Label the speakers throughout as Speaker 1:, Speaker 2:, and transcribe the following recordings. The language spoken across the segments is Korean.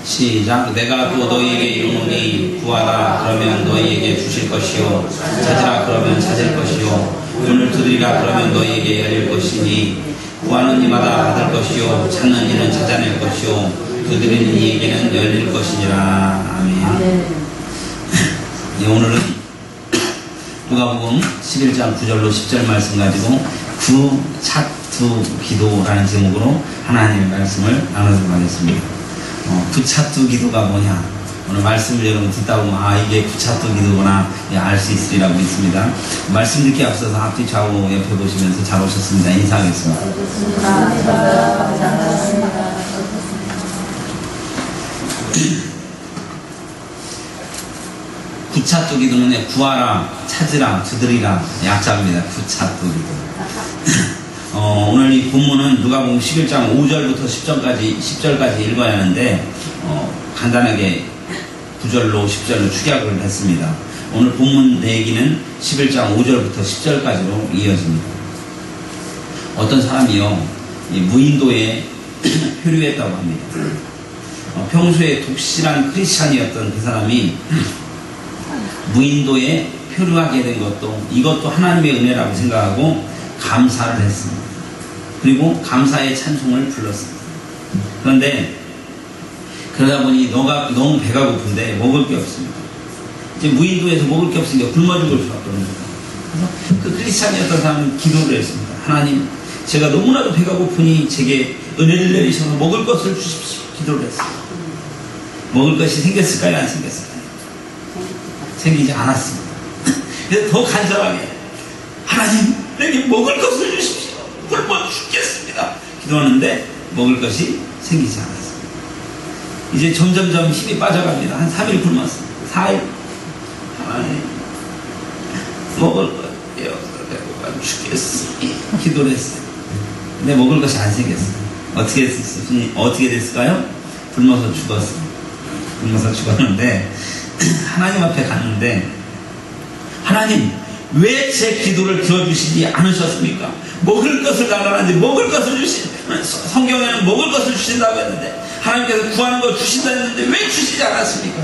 Speaker 1: 시작. 내가 또 너희에게 이르노니 구하라 그러면 너희에게 주실 것이요 찾으라 그러면 찾을 것이요 문을 두드리라 그러면 너희에게 열릴 것이니 구하는 이마다 받을 것이요 찾는 이는 찾아낼 것이요 두드리는 이에게는 열릴 것이니라. 아멘. 오늘은 누가복음 11장 9절로 10절 말씀 가지고 구차투 기도라는 제목으로 하나님의 말씀을 나누도록 하겠습니다. 구차투 기도가 뭐냐? 오늘 말씀을 여러분 듣다 보면 이게 구차투 기도구나 알 수 있으리라고 믿습니다. 말씀 듣기 앞서서 앞뒤 좌우 옆에 보시면서 잘 오셨습니다. 인사하겠습니다. 구차투 기도는 구하라, 찾으라, 두드리라 약자입니다. 구차투 기도. 오늘 이 본문은 누가복음 11장 5절부터 10절까지 읽어야 하는데 간단하게 9절로 10절로 축약을 했습니다. 오늘 본문 내기는 11장 5절부터 10절까지로 이어집니다. 어떤 사람이요 무인도에 표류했다고 합니다. 평소에 독실한 크리스찬이었던 그 사람이 무인도에 표류하게 된 이것도 하나님의 은혜라고 생각하고 감사를 했습니다. 그리고 감사의 찬송을 불렀습니다. 그런데 그러다 보니 너무 배가 고픈데 먹을 게 없습니다. 이제 무인도에서 먹을 게 없으니까 굶어 죽을 수밖에 없는 거예요. 그래서 그 크리스찬이었던 사람은 기도를 했습니다. 하나님, 제가 너무나도 배가 고프니 제게 은혜를 내리셔서 먹을 것을 주십시오. 기도를 했습니다. 먹을 것이 생겼을까요? 안 생겼을까요? 생기지 않았습니다. 그래서 더 간절하게 하나님, 내게 먹을 것을 주십시오. 굶어 죽겠습니다. 기도하는데 먹을 것이 생기지 않았습니다. 이제 점점점 힘이 빠져갑니다. 한 3일 굶었습니다. 4일 하나님 먹을 것 배고파 죽겠습니다. 기도를 했어요. 근데 먹을 것이 안 생겼어요. 어떻게 됐을까요? 굶어서 죽었어요. 굶어서 죽었는데 하나님 앞에 갔는데 하나님 왜 제 기도를 들어주시지 않으셨습니까? 먹을 것을 달라는데 먹을 것을 성경에는 먹을 것을 주신다고 했는데 하나님께서 구하는 걸 주신다 했는데 왜 주시지 않았습니까?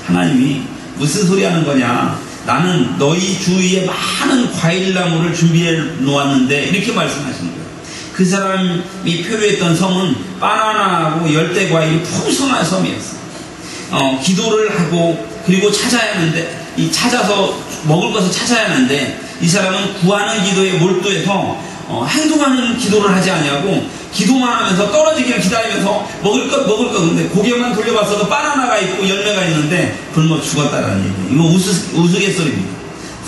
Speaker 1: 하나님이 무슨 소리 하는 거냐? 나는 너희 주위에 많은 과일나무를 준비해 놓았는데 이렇게 말씀하시는 거예요. 그 사람이 표류했던 섬은 바나나하고 열대과일이 풍성한 섬이었어요. 기도를 하고 그리고 찾아야 하는데 찾아서 먹을 것을 찾아야 하는데 이 사람은 구하는 기도에 몰두해서 행동하는 기도를 하지 않냐고 기도만 하면서 떨어지기를 기다리면서 먹을 것 근데 고개만 돌려봤어도 바나나가 있고 열매가 있는데 굶어 죽었다라는 얘기예요. 이거 우스갯소리입니다.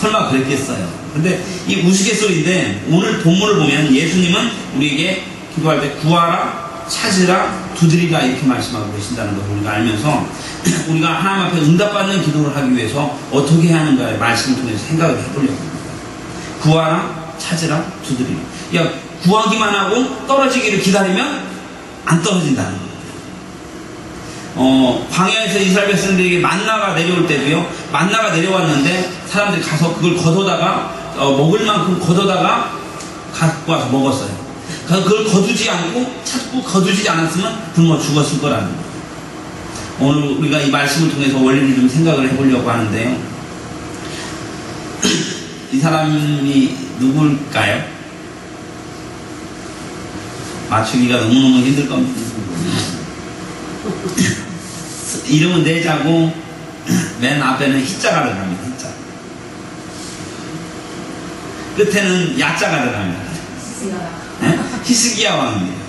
Speaker 1: 설마 그랬겠어요. 근데 이 우스갯소리인데 오늘 본문을 보면 예수님은 우리에게 기도할 때 구하라, 찾으라, 두드리라 이렇게 말씀하고 계신다는 것을 우리가 알면서 우리가 하나님 앞에 응답받는 기도를 하기 위해서 어떻게 해야 하는가의 말씀을 통해서 생각을 해보려고 합니다. 구하라, 찾으라, 두드리라. 구하기만 하고 떨어지기를 기다리면 안 떨어진다는 겁니다. 광야에서 이스라엘 백성들에게 만나가 내려올 때도요, 만나가 내려왔는데 사람들이 가서 그걸 걷어다가 먹을 만큼 걷어다가 갖고 와서 먹었어요. 그래서 그걸 거두지 않고 찾고 거두지 않았으면 굶어 죽었을 거라는 거예요. 오늘 우리가 이 말씀을 통해서 원리를 좀 생각을 해보려고 하는데요. 이 사람이 누굴까요? 맞추기가 너무너무 힘들 겁니다. 이름은 내자고 맨 앞에는 희자가 들어갑니다. 희자. 끝에는 야자가 들어갑니다. 히스기야 왕입니다.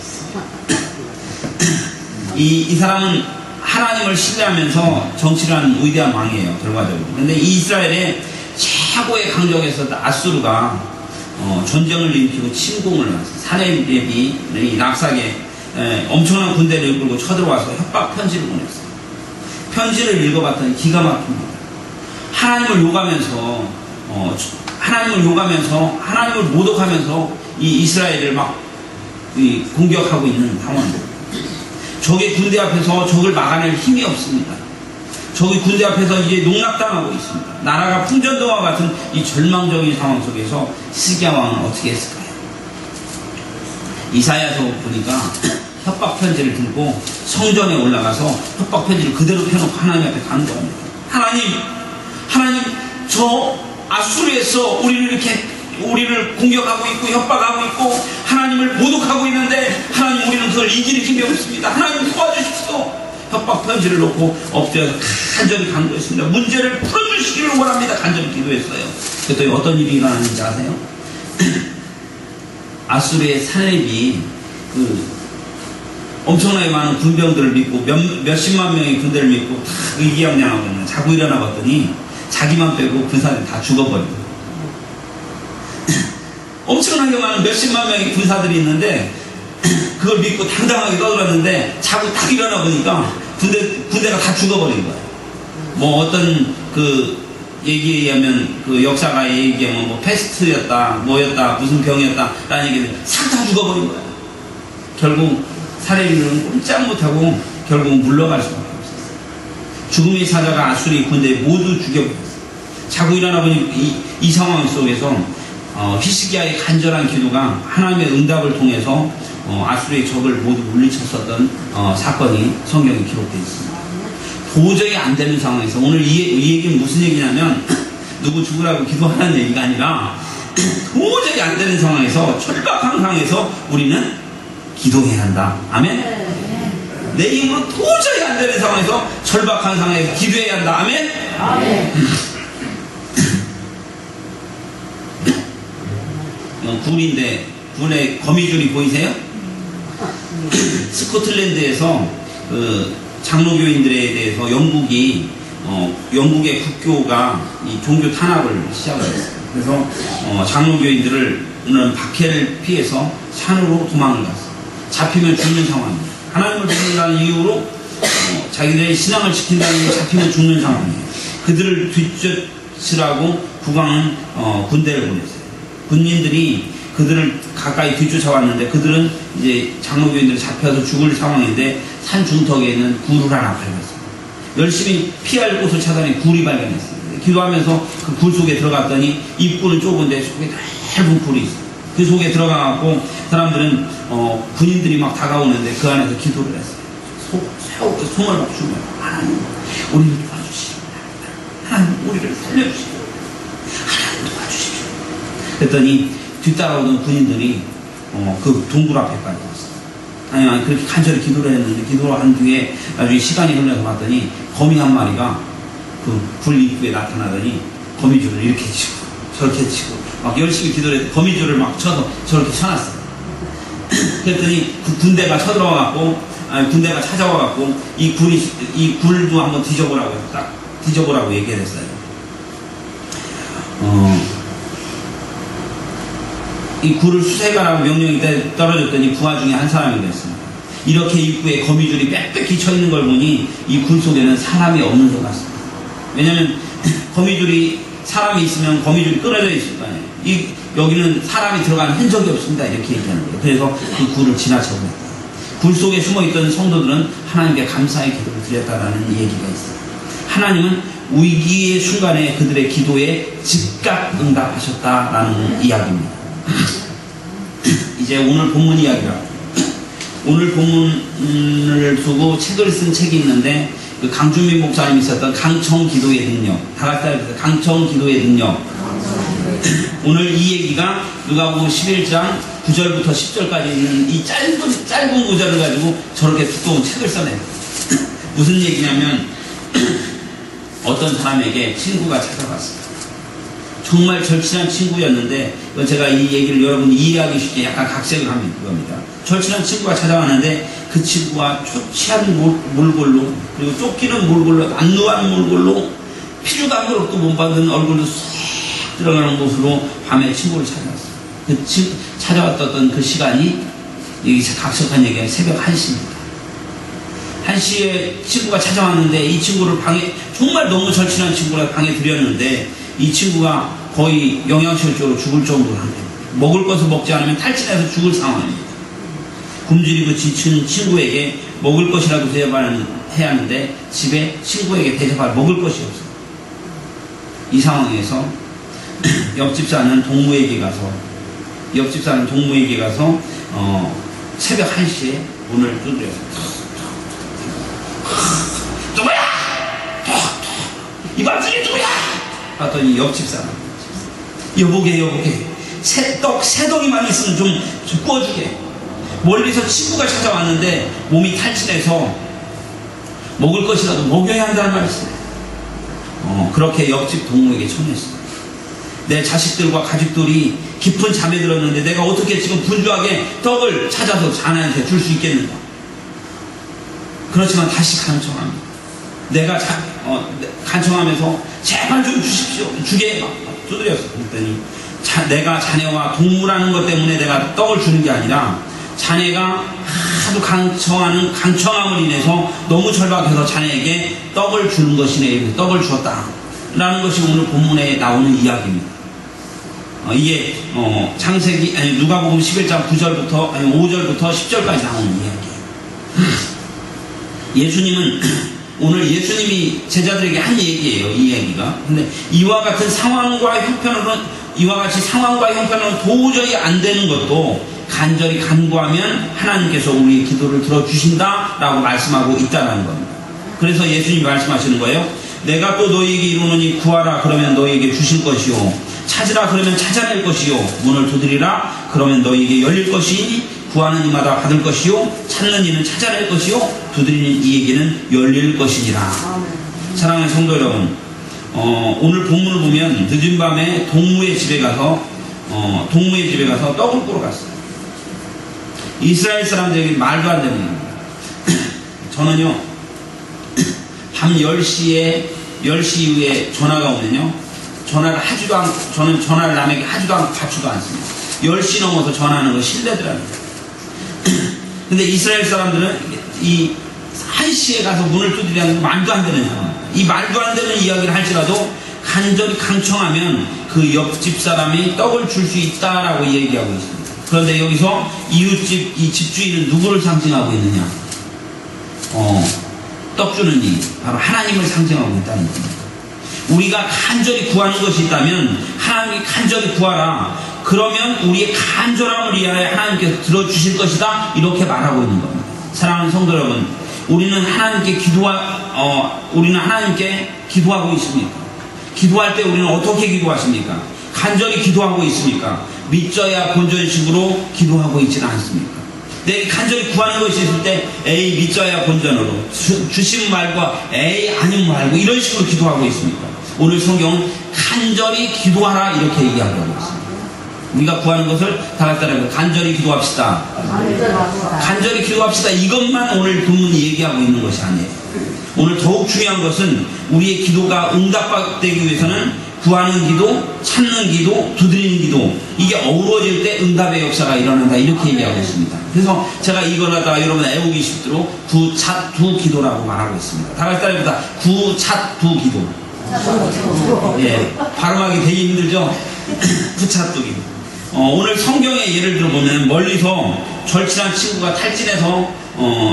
Speaker 1: 이 사람은 하나님을 신뢰하면서 정치를 하는 위대한 왕이에요. 결과적으로. 근데 이 이스라엘의 최고의 강적에서 아수르가 전쟁을 일으키고 침공을 했어요. 사내립이 랍삭에 엄청난 군대를 이끌고 쳐들어와서 협박 편지를 보냈어요. 편지를 읽어봤더니 기가 막힙니다. 하나님을 욕하면서 하나님을 모독하면서 이 이스라엘을 막 공격하고 있는 상황입니다. 적의 군대 앞에서 적을 막아낼 힘이 없습니다. 적의 군대 앞에서 이제 농락당하고 있습니다. 나라가 풍전등화 같은 이 절망적인 상황 속에서 히스기야 왕은 어떻게 했을까요? 이사야서 보니까 협박 편지를 들고 성전에 올라가서 협박 편지를 그대로 펴놓고 하나님 앞에 간구합니다. 하나님, 저 아수르에서 우리를 공격하고 있고 협박하고 있고 하나님을 모독하고 있는데 하나님, 우리는 그걸 이길 힘이 없습니다. 하나님 도와주십시오. 협박 편지를 놓고 엎드려서 간절히 간구했습니다. 문제를 풀어주시기를 원합니다. 간절히 기도했어요. 그랬더니 어떤 일이 일어났는지 아세요? 아수르의 살렙이 엄청나게 많은 군병들을 믿고 몇십만 명의 군대를 믿고 다 의기양양하고 자고 일어나 봤더니 자기만 빼고 군사들이 다 죽어버리고 엄청나게 많은 몇십만 명의 군사들이 있는데 그걸 믿고 당당하게 떠들었는데 자고 딱 일어나 보니까 군대가 다 죽어버린 거예요. 뭐 어떤 얘기에 의하면 역사가의 얘기하면 뭐 패스트였다, 뭐였다, 무슨 병이었다 라는 얘기를 싹 다 죽어버린 거예요. 결국 살렙이는 꼼짝 못하고 결국 물러갈 수밖에 없었어요. 죽음의 사자가 아수르의 군대에 모두 죽여버렸어요. 자고 일어나 보니 이 상황 속에서 히스기야의 간절한 기도가 하나님의 응답을 통해서 아수르의 적을 모두 물리쳤었던 사건이 성경에 기록되어 있습니다. 도저히 안 되는 상황에서 오늘 이 얘기는 무슨 얘기냐면 누구 죽으라고 기도하라는 얘기가 아니라 도저히 안 되는 상황에서 절박한 상황에서 우리는 기도해야 한다. 아멘? 내 힘으로 도저히 안 되는 상황에서 절박한 상황에서 기도해야 한다. 아멘? 아멘. 굴인데 굴에 거미줄이 보이세요? 스코틀랜드에서 장로교인들에 대해서 영국의 국교가 이 종교 탄압을 시작을 했어요. 그래서 장로교인들은 박해를 피해서 산으로 도망을 갔어요. 잡히면 죽는 상황입니다. 하나님을 믿는다는 이유로 자기들의 신앙을 지킨다는 게 잡히면 죽는 상황이에요. 그들을 뒤쫓으라고 국왕은 군대를 보냈어요. 군인들이 그들을 가까이 뒤쫓아왔는데 그들은 이제 장로교인들 잡혀서 죽을 상황인데 산 중턱에 있는 굴을 하나 발견했어요. 열심히 피할 곳을 찾아내 굴이 발견했어요. 기도하면서 그 굴 속에 들어갔더니 입구는 좁은데 속에 넓은 굴이 있어요. 그 속에 들어가고 사람들은 군인들이 막 다가오는데 그 안에서 기도를 했어요. 손을 막 주면 하나님 우리를 도와주시오. 하나님 우리를 살려주시오. 하나님 도와주십시오. 그랬더니 뒤따라오던 군인들이 그 동굴 앞에까지 왔어요. 아니 그렇게 간절히 기도를 했는데 기도를 한 뒤에 나중에 시간이 흘러서 봤더니 거미 한 마리가 그 굴 입구에 나타나더니 거미줄을 이렇게 치고 저렇게 치고 막 열심히 기도를 해서 거미줄을 막 쳐서 저렇게 쳐놨어요. 그랬더니 그 군대가 군대가 찾아와갖고 이 굴도 한번 뒤져보라고 해서 딱 뒤져보라고 얘기를 했어요. 이 굴을 수색하라고 명령이 떨어졌더니 부하 중에 한 사람이 그랬습니다. 이렇게 입구에 거미줄이 빽빽히 쳐 있는 걸 보니 이 굴 속에는 사람이 없는 것 같습니다. 왜냐면 거미줄이 사람이 있으면 거미줄이 끊어져 있을 거 아니에요. 여기는 사람이 들어간 흔적이 없습니다. 이렇게 얘기하는 거예요. 그래서 그 굴을 지나쳐고 했다. 굴 속에 숨어있던 성도들은 하나님께 감사의 기도를 드렸다라는 얘기가 있어요. 하나님은 위기의 순간에 그들의 기도에 즉각 응답하셨다라는 이야기입니다. 이제 오늘 본문 이야기라고. 오늘 본문을 두고 책을 쓴 책이 있는데 그 강준민 목사님이 있었던 강청 기도의 능력. 다 같이 따라해서 강청 기도의 능력. 오늘 이 얘기가 누가복음 11장 9절부터 10절까지 있는 이 짧은 구절을 가지고 저렇게 두꺼운 책을 써내요. 무슨 얘기냐면 어떤 사람에게 친구가 찾아왔어요. 정말 절친한 친구였는데 제가 이 얘기를 여러분이 이해하기 쉽게 약간 각색을 하면 그겁니다. 절친한 친구가 찾아왔는데 그 친구가 초췌한 몰골로 그리고 쫓기는 몰골로 안누한 몰골로 피주감으로도 못 받은 얼굴로 쏙 들어가는 모습으로 밤에 친구를 찾아왔어요. 찾아왔던 그 시간이 여기 각색한 얘기가 새벽 1시입니다. 1시에 친구가 찾아왔는데 이 친구를 정말 너무 절친한 친구를 방에 들였는데 이 친구가 거의 영양실조로 죽을 정도로 합니다. 먹을 것을 먹지 않으면 탈진해서 죽을 상황입니다. 굶주리고 지친 친구에게 먹을 것이라도 대접해야 하는데 집에 친구에게 대접할 먹을 것이 없어요. 이 상황에서 옆집 사는 동무에게 가서 새벽 1시에 문을 두드려서 누구야? 이 밤중에 누구야? 봤더니 옆집 사람. 여보게 새 덩이만 있으면 좀 구워주게. 멀리서 친구가 찾아왔는데 몸이 탈진해서 먹을 것이라도 먹여야 한다는 말이지. 그렇게 옆집 동무에게 청했어. 내 자식들과 가족들이 깊은 잠에 들었는데 내가 어떻게 지금 분주하게 떡을 찾아서 자네한테 줄 수 있겠는가? 그렇지만 다시 간청합니다. 내가 간청하면서 제발 좀 주십시오. 주게 막 두드렸어. 그랬더니 내가 자네와 동무라는 것 때문에 내가 떡을 주는 게 아니라 자네가 하도 강청함을 인해서 너무 절박해서 자네에게 떡을 주는 것이네. 떡을 주었다 라는 것이 오늘 본문에 나오는 이야기입니다. 이게 누가복음 11장 9절부터 5절부터 10절까지 나오는 이야기예요. 예수님은 오늘 예수님이 제자들에게 한 얘기예요. 이 얘기가. 근데 이와 같이 상황과 형편으로는 도저히 안 되는 것도 간절히 간구하면 하나님께서 우리의 기도를 들어주신다라고 말씀하고 있다는 겁니다. 그래서 예수님이 말씀하시는 거예요. 내가 또 너희에게 이르노니 구하라 그러면 너희에게 주실 것이요 찾으라 그러면 찾아낼 것이요 문을 두드리라 그러면 너희에게 열릴 것이니 구하는 이마다 받을 것이요 찾는 이는 찾아낼 것이요 두드리는 이에게는 열릴 것이니라. 사랑하는 성도 여러분, 오늘 본문을 보면 늦은 밤에 동무의 집에 가서 떡을 꾸러 갔어요. 이스라엘 사람들에게 말도 안 되는 겁니다. 저는요 밤 10시 이후에 전화가 오면요 저는 전화를 남에게 하지도 않고 받지도 않습니다. 10시 넘어서 전화하는 거 실례더랍니다. 근데 이스라엘 사람들은 이 1시에 가서 문을 두드리는 말도 안 되는 상황입니다. 이 말도 안 되는 이야기를 할지라도 간절히 강청하면 그 옆집 사람이 떡을 줄 수 있다라고 얘기하고 있습니다. 그런데 여기서 이웃집 이 집주인은 누구를 상징하고 있느냐? 떡 주는 이 바로 하나님을 상징하고 있다는 겁니다. 우리가 간절히 구하는 것이 있다면 하나님이 간절히 구하라. 그러면 우리의 간절함을 위하여 하나님께서 들어주실 것이다. 이렇게 말하고 있는 겁니다. 사랑하는 성도 여러분, 우리는 하나님께 기도하고 있습니까? 기도할 때 우리는 어떻게 기도하십니까? 간절히 기도하고 있습니까? 믿져야 본전식으로 기도하고 있지는 않습니까? 내가 간절히 구하는 것이 있을 때 에이 믿져야 본전으로 주시면 말고 에이 아니면 말고 이런 식으로 기도하고 있습니까? 오늘 성경은 간절히 기도하라 이렇게 얘기하고 있습니다. 우리가 구하는 것을 다 같이 따라해서 간절히 기도합시다. 간절히 기도합시다. 이것만 오늘 본문이 얘기하고 있는 것이 아니에요. 오늘 더욱 중요한 것은 우리의 기도가 응답되기 위해서는 구하는 기도, 찾는 기도, 두드리는 기도 이게 어우러질 때 응답의 역사가 일어난다 이렇게 얘기하고 있습니다. 그래서 제가 이거라다 여러분 애우기 쉽도록 구찾두 기도라고 말하고 있습니다. 다 같이 따라해보자. 구찾두 기도. 예, 발음하기 되게 힘들죠? 구찾두 기도. 오늘 성경의 예를 들어보면 멀리서 절친한 친구가 탈진해서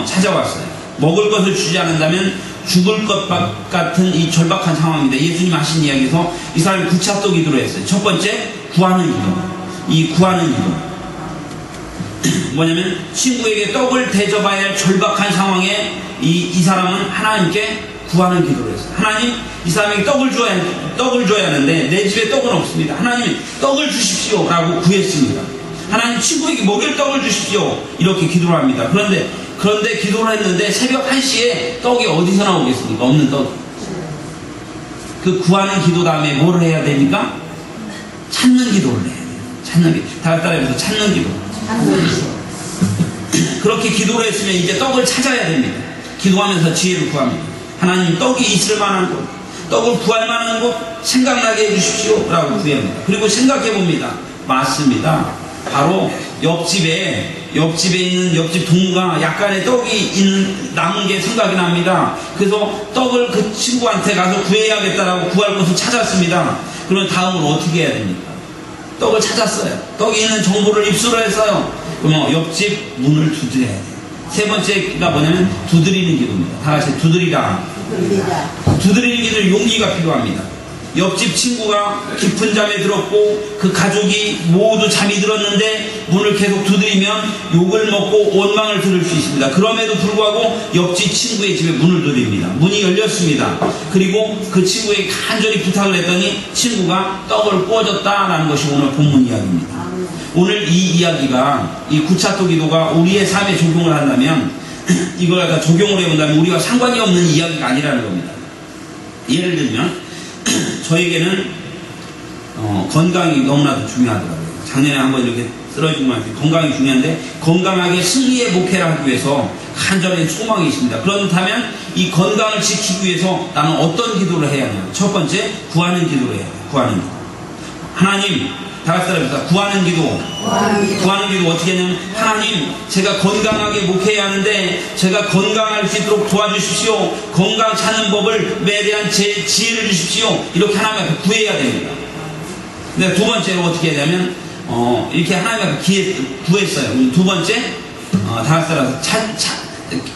Speaker 1: 찾아왔어요. 먹을 것을 주지 않는다면 죽을 것 같은 이 절박한 상황입니다. 예수님 하신 이야기에서 이 사람이 구찾도 기도를 했어요. 첫 번째 구하는 기도. 이 구하는 기도 뭐냐면 친구에게 떡을 대접해야 할 절박한 상황에 이 사람은 하나님께 구하는 기도를 했어요. 하나님, 이 사람에게 떡을 줘야 하는데 내 집에 떡은 없습니다. 하나님 떡을 주십시오 라고 구했습니다. 하나님 친구에게 먹일 떡을 주십시오 이렇게 기도를 합니다. 그런데 기도를 했는데 새벽 1시에 떡이 어디서 나오겠습니까? 없는 떡. 그 구하는 기도 다음에 뭘 해야 됩니까? 찾는 기도를 해야 돼요. 찾는 기도. 다 따라해서 찾는 기도. 그렇게 기도를 했으면 이제 떡을 찾아야 됩니다. 기도하면서 지혜를 구합니다. 하나님 떡이 있을 만한 곳, 떡을 구할 만한 곳 생각나게 해주십시오 라고 구합니다. 그리고 생각해 봅니다. 맞습니다. 바로 옆집에 있는 옆집 동무가 약간의 떡이 남은 게 생각이 납니다. 그래서 떡을 그 친구한테 가서 구해야겠다라고 구할 곳을 찾았습니다. 그러면 다음으로 어떻게 해야 됩니까? 떡을 찾았어요. 떡이 있는 정보를 입수를 했어요. 그러면 옆집 문을 두드려야 돼요. 세 번째가 뭐냐면 두드리는 기도입니다. 다 같이 두드리라. 두드리는 기도는 용기가 필요합니다. 옆집 친구가 깊은 잠에 들었고 그 가족이 모두 잠이 들었는데 문을 계속 두드리면 욕을 먹고 원망을 들을 수 있습니다. 그럼에도 불구하고 옆집 친구의 집에 문을 두드립니다. 문이 열렸습니다. 그리고 그 친구에게 간절히 부탁을 했더니 친구가 떡을 구워줬다라는 것이 오늘 본문 이야기입니다. 오늘 이 이야기가, 이 구차도 기도가 우리의 삶에 적용을 한다면, 이걸 갖다 적용을 해본다면 우리와 상관이 없는 이야기가 아니라는 겁니다. 예를 들면 저에게는 건강이 너무나도 중요하더라고요. 작년에 한번 이렇게 쓰러지고 말했어요. 건강이 중요한데 건강하게 승리의 목회를 하기 위해서 간절한 소망이 있습니다. 그렇다면 이 건강을 지키기 위해서 나는 어떤 기도를 해야 하냐? 첫 번째, 구하는 기도를 해야 해요. 구하는 기도. 하나님, 다 같이 따라합시다. 구하는 기도. 구하는 기도 어떻게 하냐면, 하나님, 제가 건강하게 목회해야 하는데 제가 건강할 수 있도록 도와주십시오. 건강 찾는 법을 매대한 제 지혜를 주십시오. 이렇게 하나님 앞에 구해야 됩니다. 근데 두 번째로 어떻게 해야 되냐면 이렇게 하나님 앞에 구했어요. 두 번째, 다 같이 따라서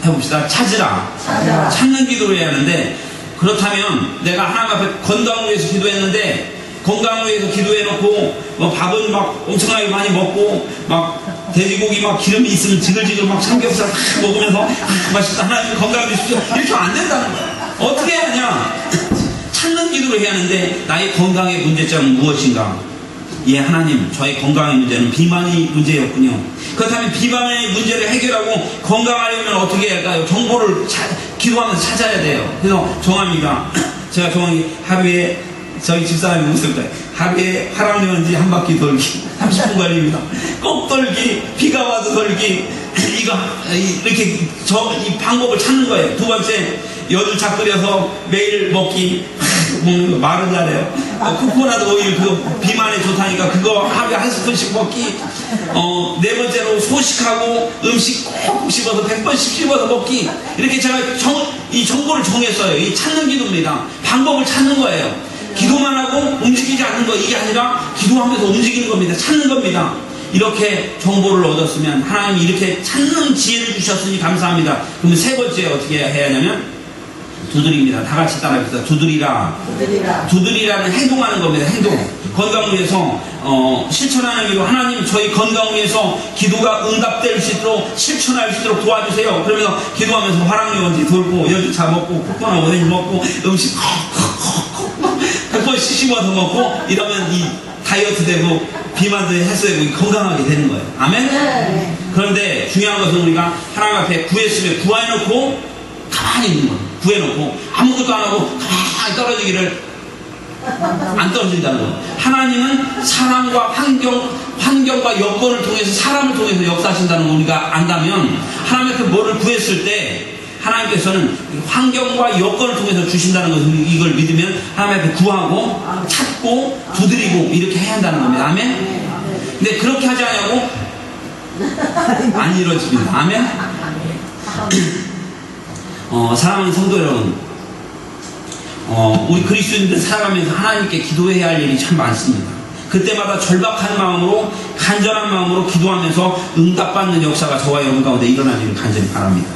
Speaker 1: 해봅시다. 찾으라. 찾는 기도를 해야 하는데, 그렇다면 내가 하나님 앞에 건강을 위해서 기도했는데 건강을 위해서 기도해놓고 밥은 막 엄청나게 많이 먹고 막 돼지고기 막 기름이 있으면 지글지글 막 삼겹살 막 먹으면서 맛있다, 하나님 건강을 주십시오, 이렇게 하면 안 된다는 거야. 어떻게 해야 하냐? 찾는 기도를 해야 하는데 나의 건강의 문제점은 무엇인가? 예, 하나님, 저의 건강의 문제는 비만이 문제였군요. 그렇다면 비만의 문제를 해결하고 건강하려면 어떻게 해야 할까요? 정보를 기도하면서 찾아야 돼요. 그래서 정합니다. 제가 정확히 하루에, 저희 집사람이 웃을 거예요. 하루에 화랑연지 한 바퀴 돌기 30분 걸립니다. 꼭 돌기, 비가 와도 돌기, 이렇게 이 방법을 찾는 거예요. 두 번째, 여두차 끓여서 매일 먹기. 먹는 거 말은 잘해요. 코코넛 오일 그거 비만에 좋다니까 그거 하루에 한 스푼씩 먹기. 네 번째로 소식하고 음식 꼭 씹어서 100번씩 씹어서 먹기. 이렇게 제가 이 정보를 정했어요. 이 찾는 기도입니다. 방법을 찾는 거예요. 기도만 하고 움직이지 않는 거, 이게 아니라 기도하면서 움직이는 겁니다. 찾는 겁니다. 이렇게 정보를 얻었으면 하나님이 이렇게 찾는 지혜를 주셨으니 감사합니다. 그러면 세 번째 어떻게 해야 하냐면 두드립니다. 다 같이 따라합시다. 두드리라. 두드리라는 행동하는 겁니다. 행동. 건강을 위해서 실천하는 기도. 하나님, 저희 건강을 위해서 기도가 응답될 수 있도록 실천할 수 있도록 도와주세요. 그러면서 기도하면서 화랑연지 돌고 여주차 먹고 코코넛 오렌지 먹고 음식 100번 씹어서 먹고 이러면 이 다이어트 되고 비만도 해소되고 건강하게 되는 거예요. 아멘? 네. 그런데 중요한 것은 우리가 하나님 앞에 구했으면 구해놓고 가만히 있는 거예요. 구해놓고 아무것도 안 하고 가만히 떨어지기를 안 떨어진다는 거예요. 하나님은 사람과 환경과 여건을 통해서, 사람을 통해서 역사하신다는 걸 우리가 안다면, 하나님 앞에 뭐를 구했을 때 하나님께서는 환경과 여건을 통해서 주신다는 것을, 이걸 믿으면 하나님 앞에 구하고 찾고 두드리고 이렇게 해야 한다는 겁니다. 아멘? 근데 그렇게 하지 않냐고 안 이루어집니다. 아멘? 사랑하는 성도 여러분, 우리 그리스도인들 살아가면서 하나님께 기도해야 할 일이 참 많습니다. 그때마다 절박한 마음으로, 간절한 마음으로 기도하면서 응답받는 역사가 저와 여러분 가운데 일어나기를 간절히 바랍니다.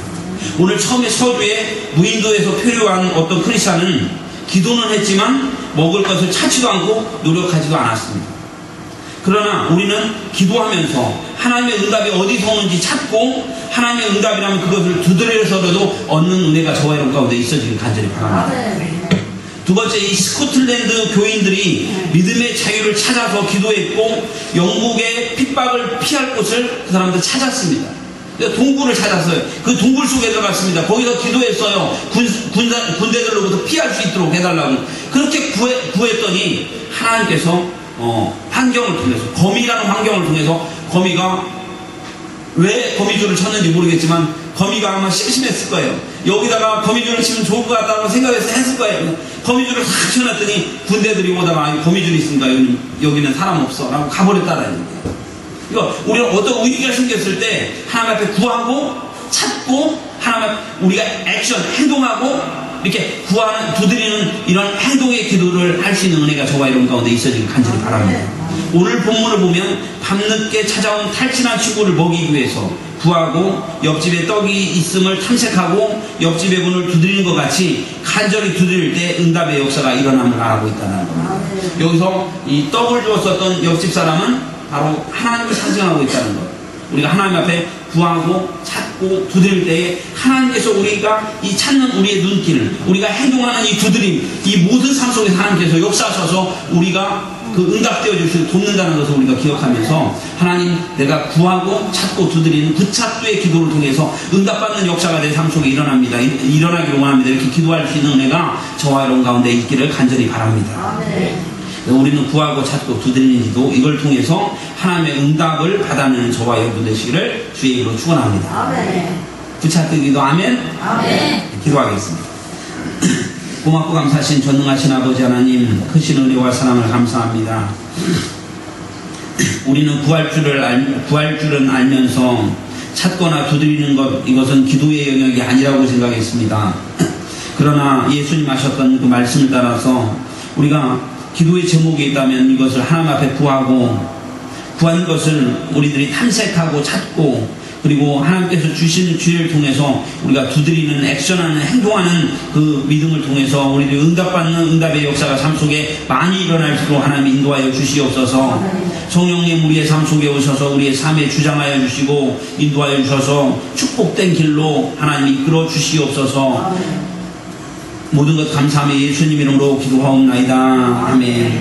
Speaker 1: 오늘 처음에 서주에 무인도에서 표류한 어떤 크리스찬은 기도는 했지만 먹을 것을 찾지도 않고 노력하지도 않았습니다. 그러나 우리는 기도하면서 하나님의 응답이 어디서 오는지 찾고, 하나님의 응답이라면 그것을 두드려서라도 얻는 은혜가 저와 여러분 가운데 있어지길 간절히 바랍니다. 두 번째, 이 스코틀랜드 교인들이 믿음의 자유를 찾아서 기도했고 영국의 핍박을 피할 곳을 그 사람들 찾았습니다. 동굴을 찾았어요. 그 동굴 속에 들어갔습니다. 거기서 기도했어요. 군대들로부터 피할 수 있도록 해달라고. 그렇게 구했더니 하나님께서 환경을 통해서, 거미라는 환경을 통해서, 거미가 왜 거미줄을 쳤는지 모르겠지만 거미가 아마 심심했을 거예요. 여기다가 거미줄을 치면 좋을 것 같다고 생각해서 했을 거예요. 거미줄을 탁 쳐놨더니 군대들이 오다가 거미줄이 있으니까 여기는 사람 없어 라고 가버렸다라는 거예요. 그러니까 우리가 어떤 위기가 생겼을 때 하나님 앞에 구하고 찾고, 하나님 앞에 우리가 액션, 행동하고 이렇게 구하는, 두드리는 이런 행동의 기도를 할 수 있는 은혜가 저와 여러분 가운데 있어지길 간절히 바랍니다. 오늘 본문을 보면 밤늦게 찾아온 탈진한 친구를 먹이기 위해서 구하고 옆집에 떡이 있음을 탐색하고 옆집의 문을 두드리는 것 같이 간절히 두드릴 때 응답의 역사가 일어남을 말하고 있다는 겁니다. 여기서 이 떡을 주었었던 옆집 사람은 바로 하나님을 상징하고 있다는 것. 우리가 하나님 앞에 구하고 찾고 두드릴 때에 하나님께서 우리가 이 찾는 우리의 눈길, 우리가 행동하는 이 두드림, 이 모든 삶 속에서 하나님께서 역사하셔서 우리가 그 응답되어 주시고 돕는다는 것을 우리가 기억하면서 하나님, 내가 구하고 찾고 두드리는 그 찾기의 기도를 통해서 응답받는 역사가 내 삶 속에 일어나기를 원합니다. 이렇게 기도할 수 있는 은혜가 저와 여러분 가운데 있기를 간절히 바랍니다. 우리는 구하고 찾고 두드리는 기도, 이걸 통해서 하나님의 응답을 받아내는 저와 여러분 되시기를 주의 이름으로 축원합니다. 부착된 기도 아멘. 기도하겠습니다. 고맙고 감사하신 전능하신 아버지 하나님, 크신 은혜와 사랑을 감사합니다. 우리는 구할 줄은 알면서 찾거나 두드리는 것, 이것은 기도의 영역이 아니라고 생각했습니다. 그러나 예수님 하셨던 그 말씀을 따라서 우리가 기도의 제목이 있다면 이것을 하나님 앞에 구한 것을 우리들이 탐색하고 찾고, 그리고 하나님께서 주시는 기회를 통해서 우리가 두드리는, 액션하는, 행동하는 그 믿음을 통해서 우리들이 응답받는 응답의 역사가 삶 속에 많이 일어날 수 있도록 하나님 인도하여 주시옵소서. 성령님 우리의 삶 속에 오셔서 우리의 삶에 주장하여 주시고 인도하여 주셔서 축복된 길로 하나님 이끌어 주시옵소서. 모든 것 감사하며 예수님 이름으로 기도하옵나이다. 아멘.